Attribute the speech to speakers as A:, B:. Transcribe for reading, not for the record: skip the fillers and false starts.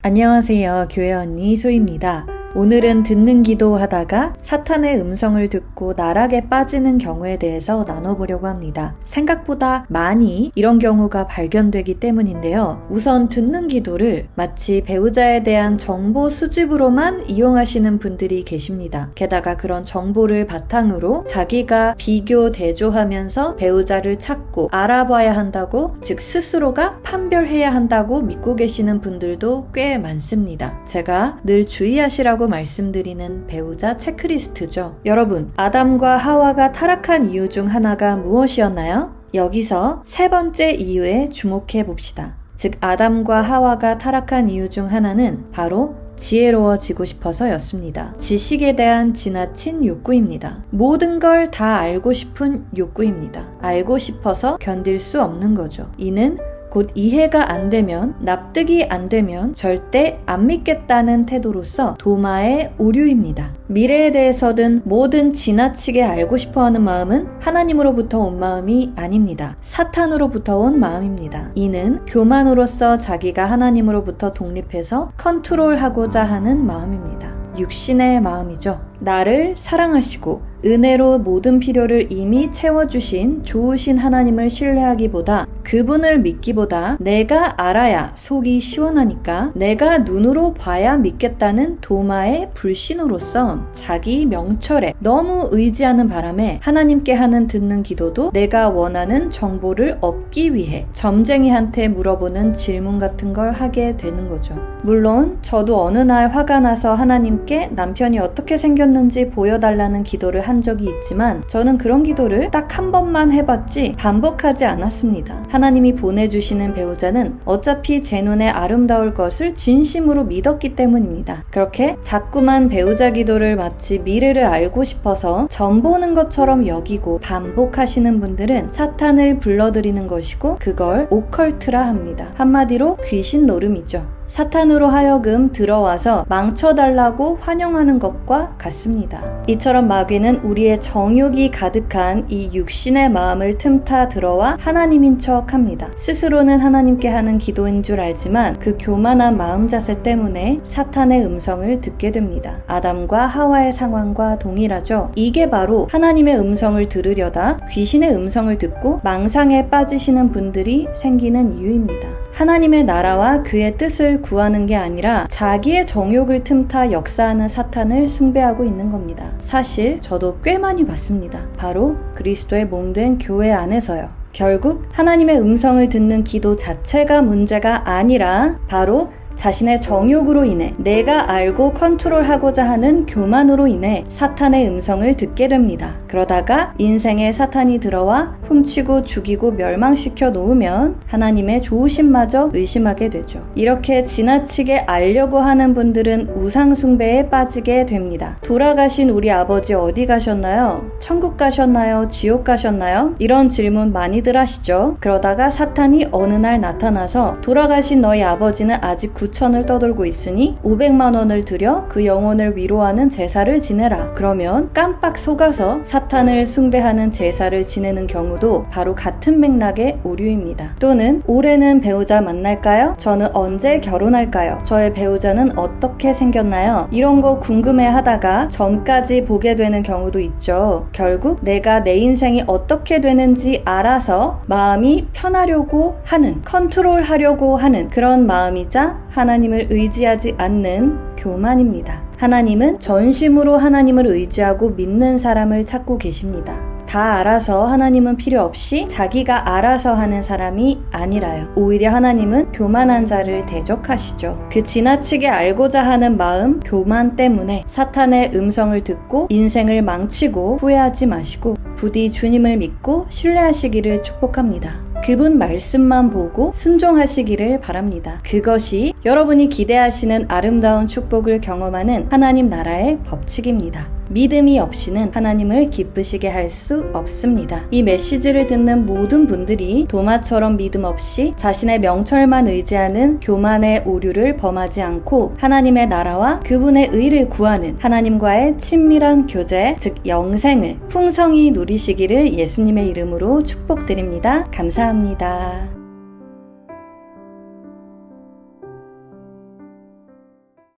A: 안녕하세요. 교회 언니 소희입니다. 오늘은 듣는 기도 하다가 사탄의 음성을 듣고 나락에 빠지는 경우에 대해서 나눠보려고 합니다. 생각보다 많이 이런 경우가 발견되기 때문인데요. 우선 듣는 기도를 마치 배우자에 대한 정보 수집으로만 이용하시는 분들이 계십니다. 게다가 그런 정보를 바탕으로 자기가 비교 대조하면서 배우자를 찾고 알아봐야 한다고, 즉 스스로가 판별해야 한다고 믿고 계시는 분들도 꽤 많습니다. 제가 늘 주의하시라고 말씀드리는 배우자 체크리스트죠. 여러분, 아담과 하와가 타락한 이유 중 하나가 무엇이었나요? 여기서 세 번째 이유에 주목해 봅시다. 즉, 아담과 하와가 타락한 이유 중 하나는 바로 지혜로워지고 싶어서였습니다. 지식에 대한 지나친 욕구입니다. 모든 걸 다 알고 싶은 욕구입니다. 알고 싶어서 견딜 수 없는 거죠. 이는 곧 이해가 안 되면, 납득이 안 되면 절대 안 믿겠다는 태도로서 도마의 오류입니다. 미래에 대해서든 뭐든 지나치게 알고 싶어하는 마음은 하나님으로부터 온 마음이 아닙니다. 사탄으로부터 온 마음입니다. 이는 교만으로서 자기가 하나님으로부터 독립해서 컨트롤하고자 하는 마음입니다. 육신의 마음이죠. 나를 사랑하시고 은혜로 모든 필요를 이미 채워주신 좋으신 하나님을 신뢰하기보다, 그분을 믿기보다 내가 알아야 속이 시원하니까 내가 눈으로 봐야 믿겠다는 도마의 불신으로서 자기 명철에 너무 의지하는 바람에 하나님께 하는 듣는 기도도 내가 원하는 정보를 얻기 위해 점쟁이한테 물어보는 질문 같은 걸 하게 되는 거죠. 물론 저도 어느 날 화가 나서 하나님께 남편이 어떻게 생겼는지 보여달라는 기도를 한 적이 있지만, 저는 그런 기도를 딱 한 번만 해봤지 반복하지 않았습니다. 하나님이 보내주시는 배우자는 어차피 제 눈에 아름다울 것을 진심으로 믿었기 때문입니다. 그렇게 자꾸만 배우자 기도를 마치 미래를 알고 싶어서 점보는 것처럼 여기고 반복하시는 분들은 사탄을 불러들이는 것이고, 그걸 오컬트라 합니다. 한마디로 귀신 노름이죠. 사탄으로 하여금 들어와서 망쳐달라고 환영하는 것과 같습니다. 이처럼 마귀는 우리의 정욕이 가득한 이 육신의 마음을 틈타 들어와 하나님인 척 합니다. 스스로는 하나님께 하는 기도인 줄 알지만 그 교만한 마음 자세 때문에 사탄의 음성을 듣게 됩니다. 아담과 하와의 상황과 동일하죠. 이게 바로 하나님의 음성을 들으려다 귀신의 음성을 듣고 망상에 빠지시는 분들이 생기는 이유입니다. 하나님의 나라와 그의 뜻을 구하는 게 아니라 자기의 정욕을 틈타 역사하는 사탄을 숭배하고 있는 겁니다. 사실 저도 꽤 많이 봤습니다. 바로 그리스도의 몸된 교회 안에서요. 결국 하나님의 음성을 듣는 기도 자체가 문제가 아니라 바로 자신의 정욕으로 인해, 내가 알고 컨트롤하고자 하는 교만으로 인해 사탄의 음성을 듣게 됩니다. 그러다가 인생에 사탄이 들어와 훔치고 죽이고 멸망시켜 놓으면 하나님의 좋으심마저 의심하게 되죠. 이렇게 지나치게 알려고 하는 분들은 우상 숭배에 빠지게 됩니다. 돌아가신 우리 아버지 어디 가셨나요? 천국 가셨나요? 지옥 가셨나요? 이런 질문 많이들 하시죠. 그러다가 사탄이 어느 날 나타나서 돌아가신 너희 아버지는 아직 9천을 떠돌고 있으니 500만 원을 들여 그 영혼을 위로하는 제사를 지내라. 그러면 깜빡 속아서 사탄을 숭배하는 제사를 지내는 경우도 바로 같은 맥락의 오류입니다. 또는 올해는 배우자 만날까요? 저는 언제 결혼할까요? 저의 배우자는 어떻게 생겼나요? 이런 거 궁금해 하다가 점까지 보게 되는 경우도 있죠. 결국 내가 내 인생이 어떻게 되는지 알아서 마음이 편하려고 하는, 컨트롤하려고 하는 그런 마음이자 하나님을 의지하지 않는 교만입니다. 하나님은 전심으로 하나님을 의지하고 믿는 사람을 찾고 계십니다. 다 알아서 하나님은 필요 없이 자기가 알아서 하는 사람이 아니라요. 오히려 하나님은 교만한 자를 대적하시죠. 그 지나치게 알고자 하는 마음, 교만 때문에 사탄의 음성을 듣고 인생을 망치고 후회하지 마시고 부디 주님을 믿고 신뢰하시기를 축복합니다. 그분 말씀만 보고 순종하시기를 바랍니다. 그것이 여러분이 기대하시는 아름다운 축복을 경험하는 하나님 나라의 법칙입니다. 믿음이 없이는 하나님을 기쁘시게 할 수 없습니다. 이 메시지를 듣는 모든 분들이 도마처럼 믿음 없이 자신의 명철만 의지하는 교만의 오류를 범하지 않고 하나님의 나라와 그분의 의를 구하는 하나님과의 친밀한 교제, 즉 영생을 풍성히 누리시기를 예수님의 이름으로 축복드립니다. 감사합니다.